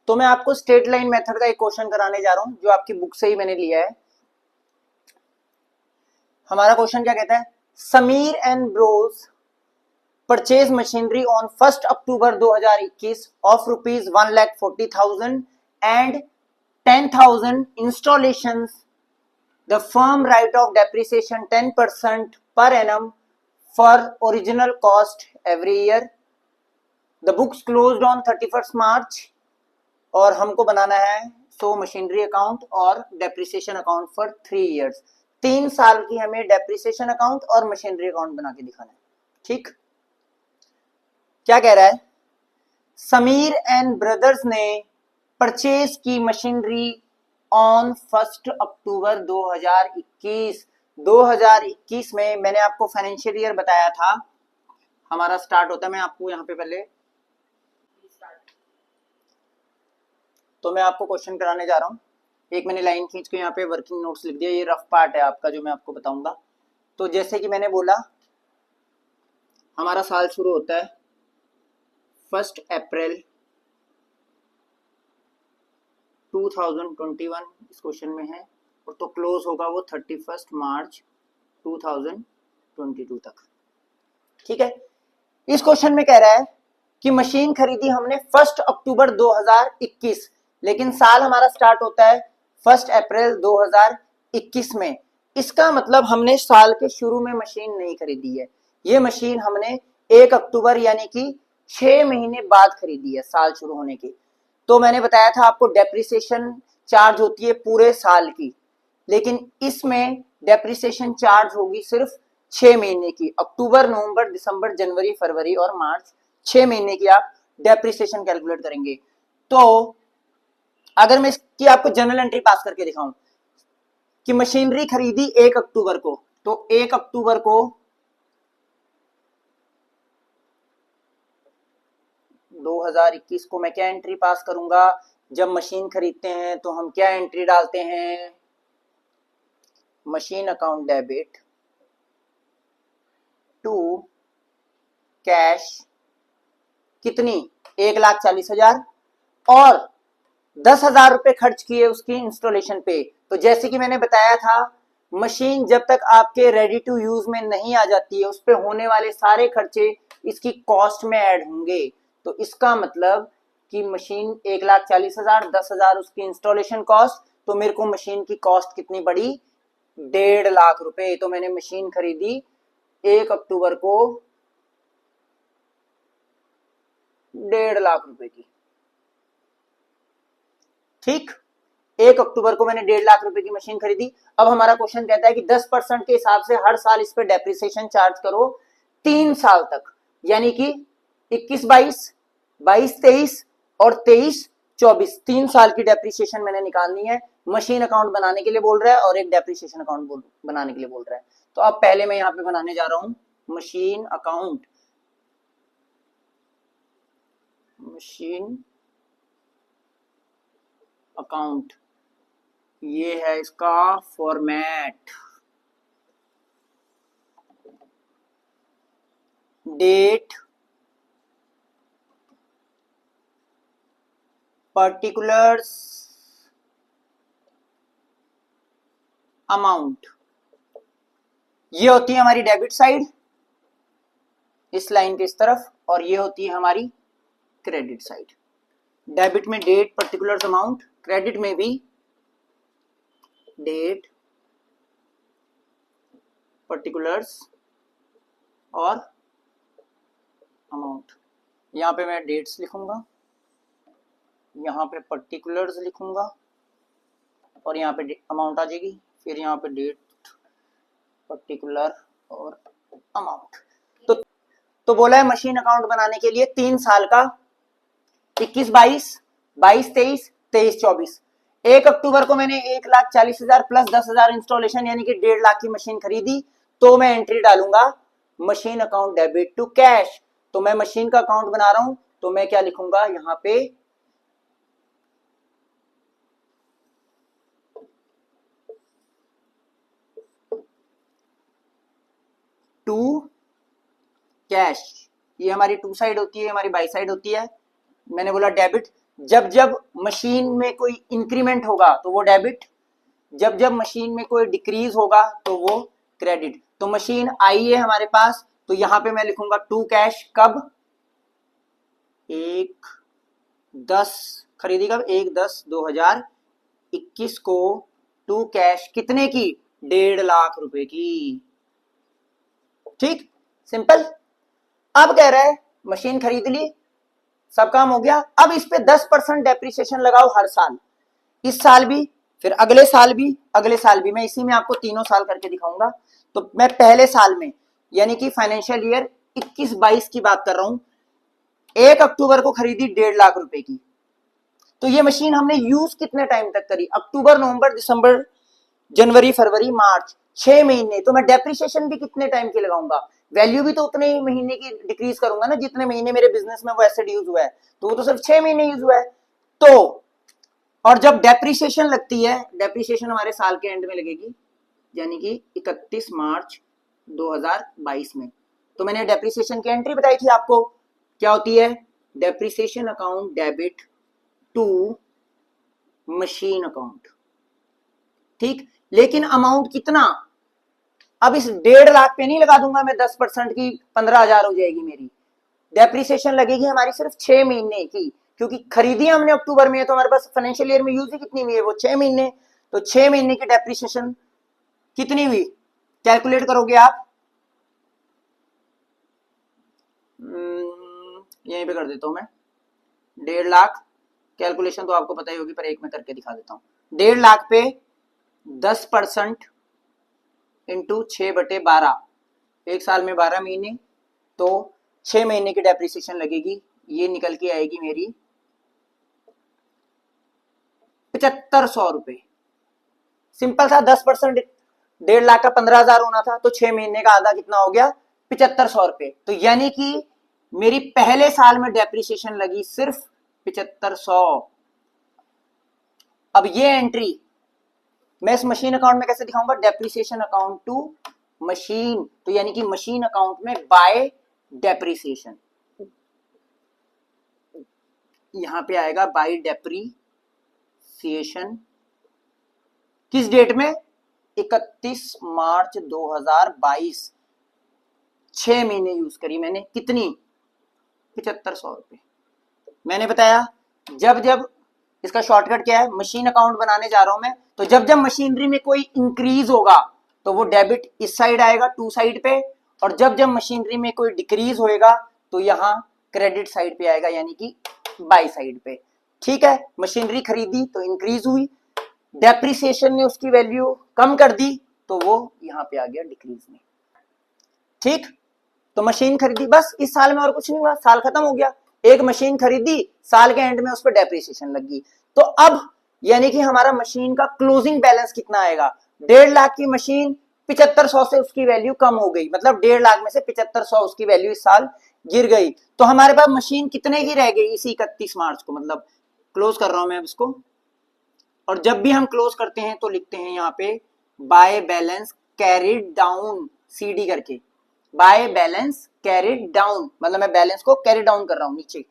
तो मैं आपको स्ट्रेट लाइन मेथड का एक क्वेश्चन कराने जा रहा हूं जो आपकी बुक से ही मैंने लिया है। हमारा क्वेश्चन क्या कहता है, Sameer and Bros purchase machinery on 1 October 2021 of rupees 1,40,000 and 10,000 installations. The firm right of depreciation 10% per annum for original cost every year. The books closed on 31st March और हमको बनाना है सो मशीनरी अकाउंट और depreciation account for 3 years। 3 साल की हमें depreciation account और machinery account बना के दिखाना है। ठीक, क्या कह रहा है, समीर एंड ब्रदर्स ने परचेज की मशीनरी ऑन 1 अक्टूबर 2021। 2021 में मैंने आपको फाइनेंशियल ईयर बताया था हमारा स्टार्ट होता है। मैं आपको यहाँ पे पहले तो मैं आपको क्वेश्चन कराने जा रहा हूँ। एक मैंने लाइन खींच के यहाँ पे वर्किंग नोट्स लिख दिया, ये रफ पार्ट है आपका जो मैं आपको बताऊंगा। तो जैसे कि मैंने बोला हमारा साल शुरू होता है 1 अप्रैल 2021 इस क्वेश्चन में है, और तो क्लोज होगा वो 31 मार्च 2022 तक। ठीक है, इस क्वेश्चन में कह रहा है कि मशीन खरीदी हमने 1 अक्टूबर 2021, लेकिन साल हमारा स्टार्ट होता है 1 अप्रैल 2021 में। इसका मतलब हमने साल के शुरू में मशीन नहीं खरीदी है, ये मशीन हमने 1 अक्टूबर यानी कि 6 महीने बाद खरीदी है साल शुरू होने की। तो मैंने बताया था आपको डेप्रिसिएशन चार्ज होती है पूरे साल की, लेकिन इसमें डेप्रिसिएशन चार्ज होगी सिर्फ 6 महीने की। अक्टूबर, नवंबर, दिसंबर, जनवरी, फरवरी और मार्च, 6 महीने की आप डेप्रिसिएशन कैलकुलेट करेंगे। तो अगर मैं इसकी आपको जनरल एंट्री पास करके दिखाऊं कि मशीनरी खरीदी 1 अक्टूबर को, तो 1 अक्टूबर को 2021 को मैं क्या एंट्री पास करूंगा, जब मशीन खरीदते हैं तो हम क्या एंट्री डालते हैं, machine account debit to cash कितनी 1,40,000 और 10,000 रुपए खर्च किए उसकी इंस्टॉलेशन पे। तो जैसे कि मैंने बताया था मशीन जब तक आपके रेडी टू यूज में नहीं आ जाती है उस पे होने वाले सारे खर्चे इसकी कॉस्ट में ऐड होंगे। तो इसका मतलब कि मशीन 1,40,000, 10,000 उसकी इंस्टॉलेशन कॉस्ट, तो मेरे को मशीन की कॉस्ट कितनी पड़ी, 1.5 लाख रुपए। तो मैंने मशीन खरीदी 1 अक्टूबर को 1.5 लाख रुपए की। ठीक, 1 अक्टूबर को मैंने 1.5 लाख रुपए की मशीन खरीदी। अब हमारा क्वेश्चन कहता है कि 10% के हिसाब से हर साल इस पे डेप्रिसिएशन चार्ज करो 3 साल तक, यानी कि 21-22, 22-23 और 23-24, 3 साल की डेप्रिसिएशन मैंने निकालनी है। मशीन अकाउंट बनाने के लिए बोल रहा है और एक डेप्रिसिएशन अकाउंट बनाने के लिए बोल रहा है। तो अब पहले मैं यहाँ पे बनाने जा रहा हूं मशीन अकाउंट। मशीन अकाउंट ये है इसका फॉर्मेट, डेट, पर्टिकुलर्स, अमाउंट। ये होती है हमारी डेबिट साइड इस लाइन के इस तरफ, और ये होती है हमारी क्रेडिट साइड। डेबिट में डेट, पर्टिकुलर्स, अमाउंट, क्रेडिट में भी डेट, पर्टिकुलर्स और अमाउंट। यहाँ पे मैं डेट्स लिखूंगा, यहाँ पे पर्टिकुलर्स लिखूंगा और यहाँ पे अमाउंट आ जाएगी, फिर यहाँ पे डेट, पर्टिकुलर और अमाउंट। तो बोला है मशीन अकाउंट बनाने के लिए 3 साल का 21-22, 22-23, 23-24। 1 अक्टूबर को मैंने 1,40,000 प्लस 10,000 इंस्टॉलेशन यानी कि 1.5 लाख की मशीन खरीदी, तो मैं एंट्री डालूंगा machine account debit to cash. तो मैं मशीन का अकाउंट बना रहा हूं, तो मैं क्या लिखूंगा यहां पे, टू कैश। ये हमारी टू साइड होती है, हमारी बाई साइड होती है। मैंने बोला डेबिट, जब जब मशीन में कोई इंक्रीमेंट होगा तो वो डेबिट, जब जब मशीन में कोई डिक्रीज होगा तो वो क्रेडिट। तो मशीन आई है हमारे पास, तो यहां पे मैं लिखूंगा टू कैश। कब? 1/10 खरीदी, कब? 1/10/2021 को टू कैश कितने की? 1.5 लाख रुपए की। ठीक, सिंपल। अब कह रहा है मशीन खरीद ली, सब काम हो गया, अब इस पे 10% डेप्रिसिएशन लगाओ हर साल, इस साल भी, फिर अगले साल भी, अगले साल भी। मैं इसी में आपको तीनों साल करके दिखाऊंगा। तो मैं पहले साल में यानी कि फाइनेंशियल ईयर 21-22 की बात कर रहा हूं, 1 अक्टूबर को खरीदी 1.5 लाख रुपए की। तो ये मशीन हमने यूज कितने टाइम तक करी? अक्टूबर, नवंबर, दिसंबर, जनवरी, फरवरी, मार्च, 6 महीने। तो मैं डेप्रिसिएशन भी कितने टाइम की लगाऊंगा? वैल्यू भी तो उतने ही महीने की डिक्रीज करूंगा ना जितने महीने मेरे बिजनेस में वो एसेट यूज हुआ है, तो वो तो सिर्फ 6 महीने यूज हुआ है। तो और जब डेप्रिसिएशन लगती है, डेप्रिसिएशन हमारे साल के एंड में लगेगी, यानी कि 31 मार्च 2022 में। तो मैंने डेप्रिसिएशन की एंट्री बताई थी आपको, क्या होती है? Depreciation account debit to machine account. ठीक, लेकिन अमाउंट कितना? अब इस 1.5 लाख पे नहीं लगा दूंगा मैं 10% की, 15,000 हो जाएगी मेरी। डेप्रिसिएशन लगेगी हमारी सिर्फ 6 महीने की, क्योंकि खरीदी हमने अक्टूबर में है, तो हमारे पास फाइनेंशियल ईयर में यूज ही कितनी हुई है? वो 6 महीने। तो 6 महीने की डेप्रिसिएशन कितनी हुई? कैलकुलेट करोगे आप, यहीं पे कर देता हूं मैं, 1.5 लाख। कैलकुलेशन तो आपको पता ही होगी, पर एक में करके दिखा देता हूं। 1.5 लाख पे 10% इंटू 6/12, एक साल में 12 महीने, तो 6 महीने की डेप्रिसिएशन लगेगी, ये निकल के आएगी मेरी 7500 रुपए। सिंपल था, 10%, 1.5 लाख का 15,000 होना था, तो 6 महीने का आधा कितना हो गया? 7500 रुपए। तो यानी कि मेरी पहले साल में डेप्रिसिएशन लगी सिर्फ 7500। अब ये एंट्री मैं इस मशीन अकाउंट में कैसे दिखाऊंगा? डेप्रिसिएशन अकाउंट टू मशीन, तो यानी कि मशीन अकाउंट में बाय डेप्रिसिएशन, यहां पे आएगा बाय डेप्रिसिएशन। किस डेट में? 31 मार्च 2022। 6 महीने यूज करी मैंने, कितनी? 7500 रुपए। मैंने बताया जब जब, इसका शॉर्टकट क्या है? मशीन अकाउंट बनाने जा रहा हूं मैं, तो जब जब मशीनरी में कोई इंक्रीज होगा तो वो डेबिट इस साइड आएगा, टू साइड पे, और जब जब मशीनरी में कोई डिक्रीज होएगा तो यहाँ क्रेडिट साइड पे आएगा, यानी कि बाई साइड पे। ठीक है, मशीनरी खरीदी तो इंक्रीज हुई, डेप्रिसिएशन ने उसकी वैल्यू कम कर दी, तो वो यहाँ पे आ गया डिक्रीज में। ठीक, तो मशीन खरीदी, बस इस साल में और कुछ नहीं हुआ, साल खत्म हो गया। एक मशीन खरीदी, साल के एंड में उस पर डेप्रिसिएशन लगी। तो अब यानी कि हमारा मशीन का क्लोजिंग बैलेंस कितना आएगा? 1.5 लाख की मशीन, 7500 से उसकी वैल्यू कम हो गई, मतलब 1.5 लाख में से 7500 उसकी वैल्यू इस साल गिर गई। तो हमारे पास मशीन कितने की रह गई इसी 31 मार्च को? मतलब क्लोज कर रहा हूं मैं इसको, और जब भी हम क्लोज करते हैं तो लिखते हैं यहाँ पे by balance carried down, CD करके, बाय बैलेंस कैरिड डाउन, मतलब मैं बैलेंस को कैरी डाउन कर रहा हूं नीचे।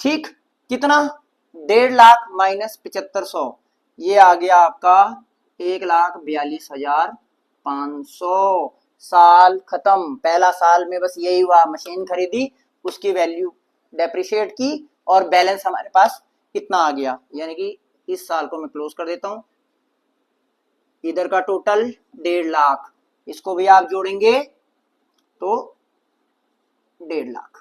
ठीक, कितना? 1.5 लाख माइनस 7500, ये आ गया आपका 1,42,500। साल खत्म, पहला साल में बस यही हुआ, मशीन खरीदी, उसकी वैल्यू डेप्रिशिएट की, और बैलेंस हमारे पास इतना आ गया। यानी कि इस साल को मैं क्लोज कर देता हूं। इधर का टोटल 1.5 लाख, इसको भी आप जोड़ेंगे तो 1.5 लाख।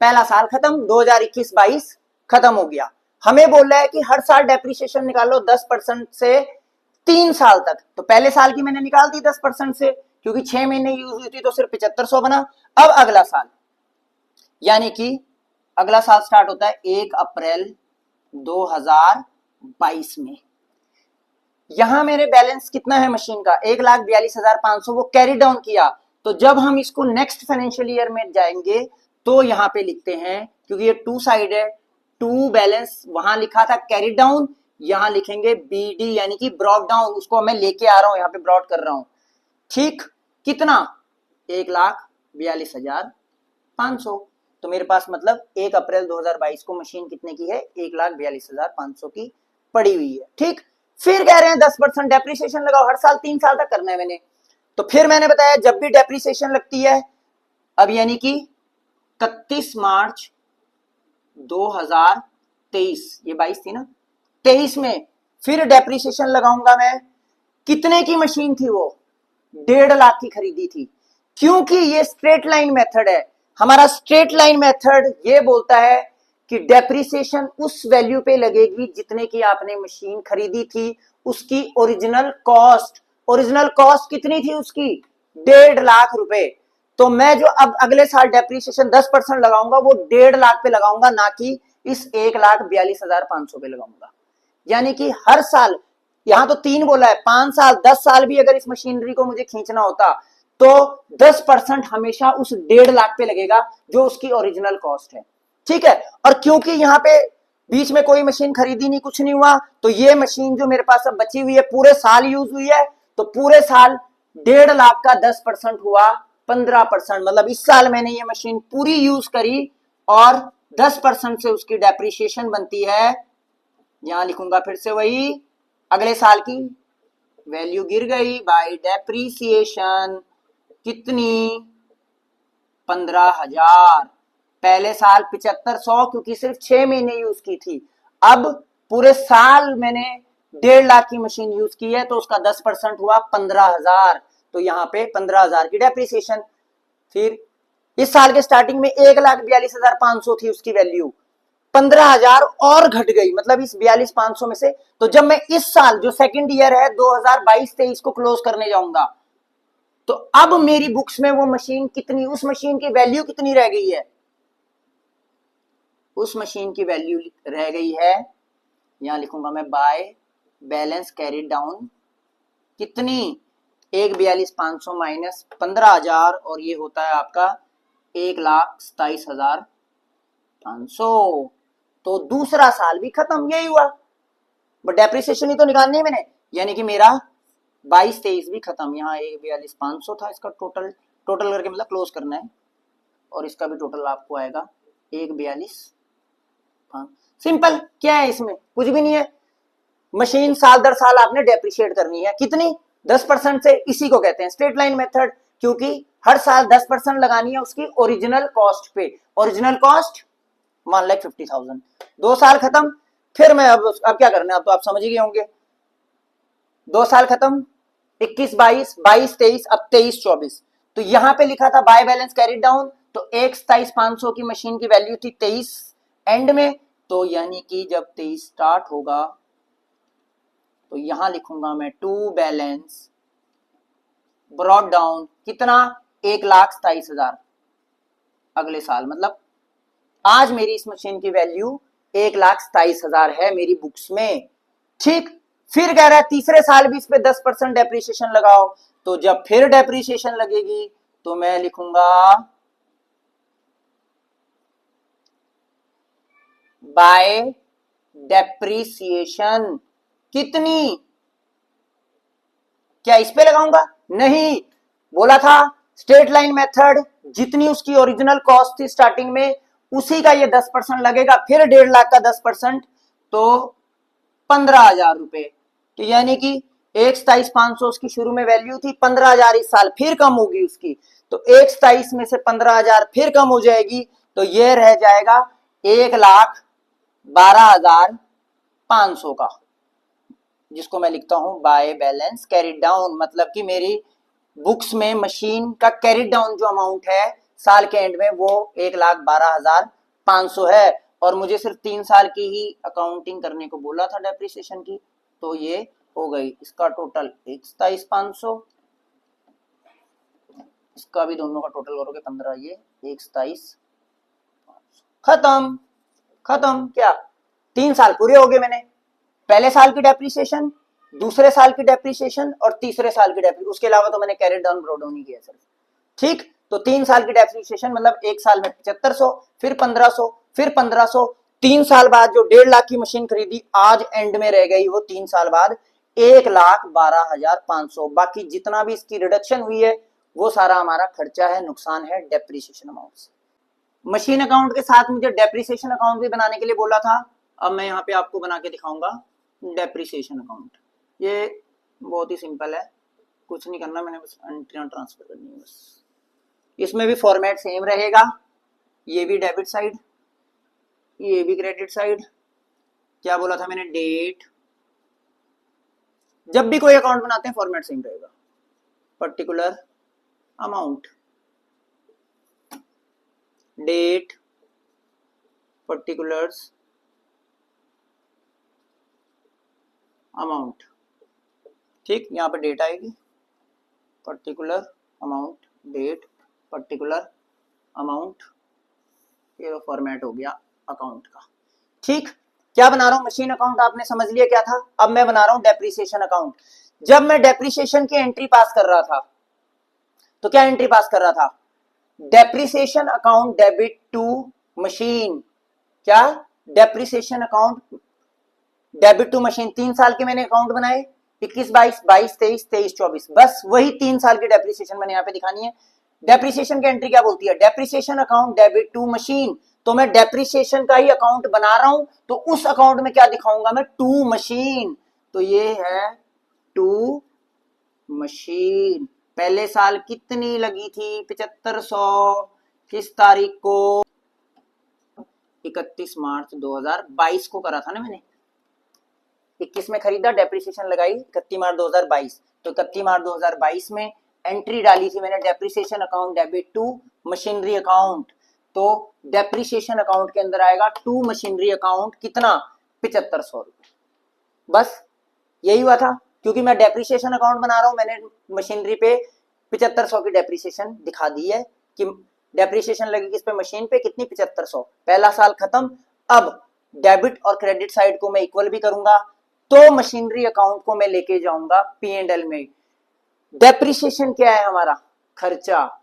पहला साल खत्म, 2021-22 खत्म हो गया। हमें बोल रहा है कि हर साल डेप्रिसिएशन निकालो 10% से 3 साल तक। तो पहले साल की मैंने निकाल दी 10% से, क्योंकि 6 महीने यूज हुई थी, तो सिर्फ 7500 बना। अब अगला साल, यानी कि अगला साल स्टार्ट होता है 1 अप्रैल 2022 में। यहां मेरे बैलेंस कितना है मशीन का? 1,42,500, वो कैरी डाउन किया। तो जब हम इसको नेक्स्ट फाइनेंशियल ईयर में जाएंगे तो यहां पे लिखते हैं, क्योंकि ये टू साइड है, टू बैलेंस वहां लिखा था कैरी डाउन, यहां लिखेंगे बीडी, यानी कि ब्रॉड डाउन, उसको मैं लेके आ रहा हूं, यहां पे ब्रॉड कर रहा हूं। ठीक, कितना? 1,42,500। तो मेरे पास मतलब 1 अप्रैल 2022 को मशीन कितने की है, 1,42,500 की पड़ी हुई है। ठीक, फिर कह रहे हैं 10% डेप्रिसिएशन लगाओ, हर साल 3 साल तक करना है मैंने। तो फिर मैंने बताया जब भी डेप्रिसिएशन लगती है, अब यानी कि 31 मार्च 2023, ये 22 थी ना, 23 में फिर डेप्रिसिएशन लगाऊंगा मैं। कितने की मशीन थी वो, 1.5 लाख की खरीदी थी। क्योंकि ये स्ट्रेट लाइन मेथड है, हमारा स्ट्रेट लाइन मेथड ये बोलता है कि डेप्रिसिएशन उस वैल्यू पे लगेगी जितने की आपने मशीन खरीदी थी, उसकी ओरिजिनल कॉस्ट। ओरिजिनल कॉस्ट कितनी थी उसकी, 1.5 लाख रुपए। तो मैं जो अब अगले साल डेप्रिसिएशन 10% लगाऊंगा वो 1.5 लाख पे लगाऊंगा, ना कि इस 1,42,500 पे लगाऊंगा। यानी कि हर साल, यहां तो 3 बोला है, 5 साल 10 साल भी अगर इस मशीनरी को मुझे खींचना होता तो 10% हमेशा उस 1.5 लाख पे लगेगा जो उसकी ओरिजिनल कॉस्ट है। ठीक है, और क्योंकि यहाँ पे बीच में कोई मशीन खरीदी नहीं, कुछ नहीं हुआ, तो ये मशीन जो मेरे पास अब बची हुई है पूरे साल यूज हुई है, तो पूरे साल 1.5 लाख का 10% हुआ 15%। मतलब इस साल मैंने ये मशीन पूरी यूज करी और 10% से उसकी डेप्रिसिएशन बनती है, यहां लिखूंगा फिर से वही, अगले साल की वैल्यू गिर गई बाय डेप्रिसिएशन, कितनी, 15,000। पहले साल 7500 क्योंकि सिर्फ 6 महीने यूज की थी, अब पूरे साल मैंने 1.5 लाख की मशीन यूज की है तो उसका 10% हुआ 15,000, तो यहाँ पे 15,000 की डेप्रिसिएशन। फिर इस साल के स्टार्टिंग में 1,42,500 थी उसकी वैल्यू, 15,000 और घट गई, मतलब इस 42,500 में से। तो जब मैं इस साल जो सेकंड ईयर है 2022-23 को क्लोज करने जाऊंगा, तो अब मेरी बुक्स में वो मशीन कितनी, उस मशीन की वैल्यू कितनी रह गई है, उस मशीन की वैल्यू रह गई है, यहां लिखूंगा मैं बाय बैलेंस कैरिड डाउन, कितनी, 1,42,500 माइनस 15,000 और ये होता है आपका 1,27,500। तो दूसरा साल भी खत्म, यही हुआ, बट डेप्रिसिएशन ही तो निकालनी है मैंने, यानी कि मेरा 22-23 भी खत्म। यहाँ 1,42,500 था इसका टोटल, टोटल करके मतलब क्लोज करना है, और इसका भी टोटल आपको आएगा 1,42,500। सिंपल, क्या है इसमें, कुछ भी नहीं है। मशीन साल दर साल आपने डेप्रिशिएट करनी है, कितनी, 10% से। इसी को कहते हैं स्ट्रेट लाइन मेथड, क्योंकि हर साल 10% लगानी है उसकी ओरिजिनल कॉस्ट पे। ओरिजिनल कॉस्ट 1,50,000, 2 साल खत्म। फिर मैं अब क्या करना है, अब तो आप समझ ही गए होंगे। 2 साल खत्म, 21-22, 22-23, अब 23-24। तो यहां पे लिखा था बाय बैलेंस कैरिड डाउन, तो 1,27,500 की मशीन की वैल्यू थी 23 एंड में, तो यानी कि जब 23 स्टार्ट होगा तो यहां लिखूंगा मैं टू बैलेंस ब्रॉड डाउन, कितना, 1,27,000 अगले साल। मतलब आज मेरी इस मशीन की वैल्यू 1,27,000 है मेरी बुक्स में। ठीक, फिर कह रहा है तीसरे साल भी इस पे 10% डेप्रिसिएशन लगाओ, तो जब फिर डेप्रिसिएशन लगेगी तो मैं लिखूंगा बाय डेप्रिसिएशन, कितनी, क्या इस पे लगाऊंगा, नहीं, बोला था स्ट्रेट लाइन मेथड, जितनी उसकी ओरिजिनल कॉस्ट थी स्टार्टिंग में उसी का ये 10% लगेगा, फिर 1.5 लाख का 10%, तो 15,000 रुपए। तो यानी कि 1,27,500 उसकी शुरू में वैल्यू थी, 15,000 इस साल फिर कम होगी उसकी, तो 1,27 में से 15,000 फिर कम हो जाएगी, तो ये रह जाएगा 1,12,500 का, जिसको मैं लिखता हूं बाय बैलेंस कैरिड डाउन। मतलब कि मेरी बुक्स में मशीन का कैरिड डाउन जो अमाउंट है साल के एंड में वो 1,12,500 है, और मुझे सिर्फ 3 साल की ही अकाउंटिंग करने को बोला था डेप्रिसिएशन की, तो ये हो गई इसका टोटल 1,27,500, इसका भी दोनों का टोटल करोगे 15, ये 1,27,500, खत्म। खत्म क्या, 3 साल पूरे हो गए मैंने, पहले साल की डेप्रिसिएशन, दूसरे साल की डेप्रिसिएशन और तीसरे साल की डेप्रिसिएशन, उसके अलावा तो मैंने कैरिड डाउन ब्रॉड डाउन ही किया सिर्फ। ठीक, तो 3 साल की डेप्रिसिएशन मतलब एक साल में 7500, फिर 1500, फिर 1500, 3 साल बाद जो 1.5 लाख की मशीन खरीदी आज एंड में रह गई वो 3 साल बाद 1,12,500। बाकी जितना भी इसकी रिडक्शन हुई है वो सारा हमारा खर्चा है, नुकसान है डेप्रिसिएशन अमाउंट से। मशीन अकाउंट के साथ मुझे डेप्रिसिएशन अकाउंट भी बनाने के लिए बोला था। अब मैं यहाँ पे आपको बना के दिखाऊंगा डेप्रिसिएशन अकाउंट। ये बहुत ही सिंपल है, कुछ नहीं करना, मैंने बस एंट्रियां ट्रांसफर करनी है बस। इसमें भी फॉर्मेट सेम रहेगा, ये भी डेबिट साइड, ये भी क्रेडिट साइड। क्या बोला था मैंने, डेट। जब भी कोई अकाउंट बनाते हैं फॉर्मेट सेम रहेगा। Particular amount, date, particulars amount. ठीक, यहाँ पे डेट आएगी, particular amount, date, particular amount. ये फॉर्मेट हो गया अकाउंट का। ठीक, क्या बना रहा हूं, मशीन अकाउंट आपने समझ लिया क्या था। अब मैं बना रहा हूं डेप्रिसिएशन अकाउंट। जब मैं डेप्रिसिएशन की एंट्री पास कर रहा था तो क्या एंट्री पास कर रहा था, depreciation account debit to machine. क्या, depreciation account debit to machine. 3 साल के मैंने अकाउंट बनाए, 21 22 22 23 23 24, बस वही 3 साल की डेप्रिसिएशन मैंने यहाँ पे दिखानी है। डेप्रिसिएशन की एंट्री क्या बोलती है, depreciation account debit to machine. तो मैं डेप्रिसिएशन का ही अकाउंट बना रहा हूं, तो उस अकाउंट में क्या दिखाऊंगा मैं, टू मशीन। तो ये है टू मशीन। पहले साल कितनी लगी थी, 7500। किस तारीख को, 31 मार्च 2022 को करा था ना मैंने। 21 में खरीदा, डेप्रिसिएशन लगाई 31 मार्च 2022। तो 31 मार्च 2022 में एंट्री डाली थी मैंने, depreciation account debit to machinery account. तो डेप्रिसिएशन अकाउंट के अंदर आएगा टू मशीनरी अकाउंट, कितना, 7500 रुपए। बस यही हुआ था, क्योंकि मैं डेप्रिसिएशन अकाउंट बना रहा हूं, मैंने मशीनरी पे 7500 की डेप्रिसिएशन दिखा दी है कि डेप्रिसिएशन लगी किस पे, मशीन पे, कितनी, 7500। पहला साल खत्म। अब डेबिट और क्रेडिट साइड को मैं इक्वल भी करूंगा, तो मशीनरी अकाउंट को मैं लेके जाऊंगा P&L में। डेप्रिसिएशन क्या है, हमारा खर्चा।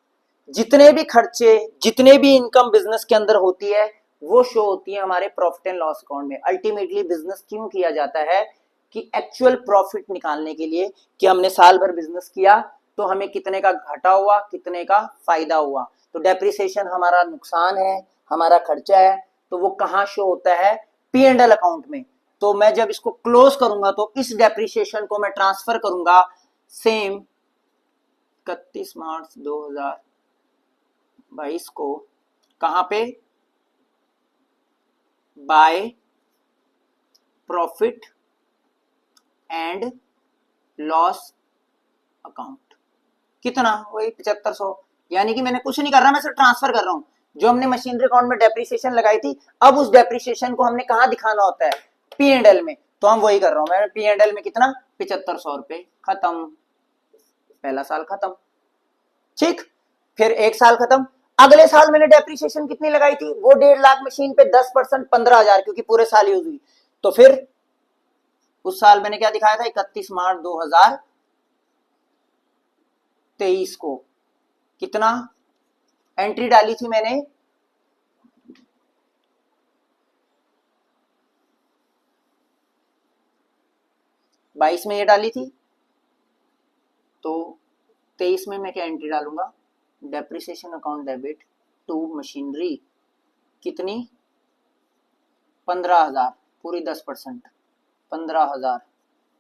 जितने भी खर्चे, जितने भी इनकम बिजनेस के अंदर होती है, वो शो होती है हमारे प्रॉफिट एंड लॉस अकाउंट में। अल्टीमेटली बिजनेस क्यों किया जाता है, कि एक्चुअल प्रॉफिट निकालने के लिए, कि हमने साल भर बिजनेस किया तो हमें कितने का घाटा हुआ, कितने का फायदा हुआ। तो डेप्रिसिएशन हमारा नुकसान है, हमारा खर्चा है, तो वो कहाँ शो होता है, P&L अकाउंट में। तो मैं जब इसको क्लोज करूंगा तो इस डेप्रिसिएशन को मैं ट्रांसफर करूंगा सेम 31 मार्च 2022 को, कहां पे, by profit and loss account. कितना, वही 7500। यानी कि मैंने कुछ नहीं कर रहा, मैं सिर्फ ट्रांसफर कर रहा हूं। जो हमने मशीनरी अकाउंट में डेप्रिसिएशन लगाई थी, अब उस डेप्रिसिएशन को हमने कहां दिखाना होता है, P&L में। तो हम वही कर रहा हूं मैं, P&L में कितना, 7500 रुपए, खत्म। पहला साल खत्म। ठीक, फिर एक साल खत्म। अगले साल मैंने डेप्रिसिएशन कितनी लगाई थी, वो 1.5 लाख मशीन पे 10%, 15,000, क्योंकि पूरे साल यूज हुई। तो फिर उस साल मैंने क्या दिखाया था, 31 मार्च 2023 को कितना एंट्री डाली थी मैंने, 22 में ये डाली थी, तो 23 में मैं क्या एंट्री डालूंगा, depreciation account debit to machinery, कितनी, 15,000, पूरी 10%, 15,000।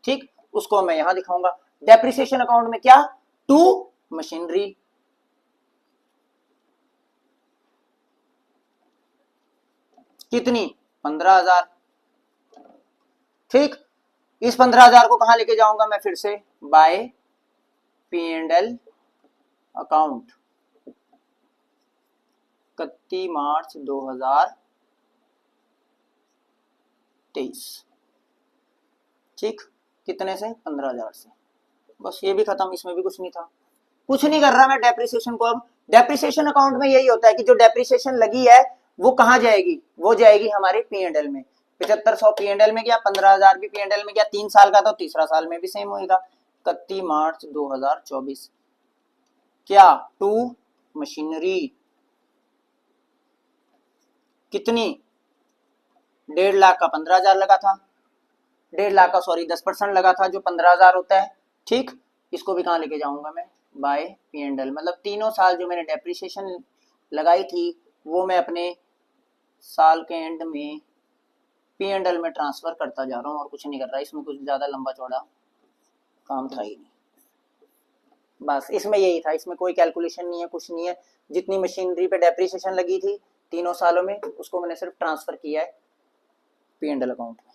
ठीक, उसको मैं यहां दिखाऊंगा। डेप्रिसिएशन अकाउंट में क्या, टू मशीनरी, कितनी, 15,000। ठीक, इस 15,000 को कहां लेके जाऊंगा मैं, फिर से बाय P&L अकाउंट 31 मार्च 2023। ठीक, कितने से, 15,000 से। बस ये भी खत्म, इसमें भी कुछ नहीं था, कुछ नहीं कर रहा मैं डेप्रिसिएशन को। अब डेप्रिसिएशन अकाउंट में यही होता है कि जो डेप्रिसिएशन लगी है वो कहां जाएगी, वो जाएगी हमारे P&L में। 7500 P&L में गया, 15,000 भी P&L में गया। 3 साल का, तो तीसरा साल में भी सेम होगा। 31 मार्च 2024 क्या, टू मशीनरी, कितनी, 1.5 लाख का 15,000 लगा था, 1.5 लाख का, सॉरी 10% लगा था, जो 15,000 होता है। ठीक, इसको भी कहां लेके जाऊंगा मैं, बाय P&L। मतलब तीनों साल जो मैंने डेप्रिसिएशन लगाई थी वो मैं अपने साल के एंड में P&L में ट्रांसफ़र करता जा रहा हूँ और कुछ नहीं कर रहा। इसमें कुछ ज़्यादा लंबा चौड़ा काम था ही नहीं, बस इसमें यही था। इसमें कोई कैलकुलेशन नहीं है, कुछ नहीं है। जितनी मशीनरी पे डेप्रिसिएशन लगी थी तीनों सालों में, उसको मैंने सिर्फ ट्रांसफ़र किया है P&L अकाउंट में।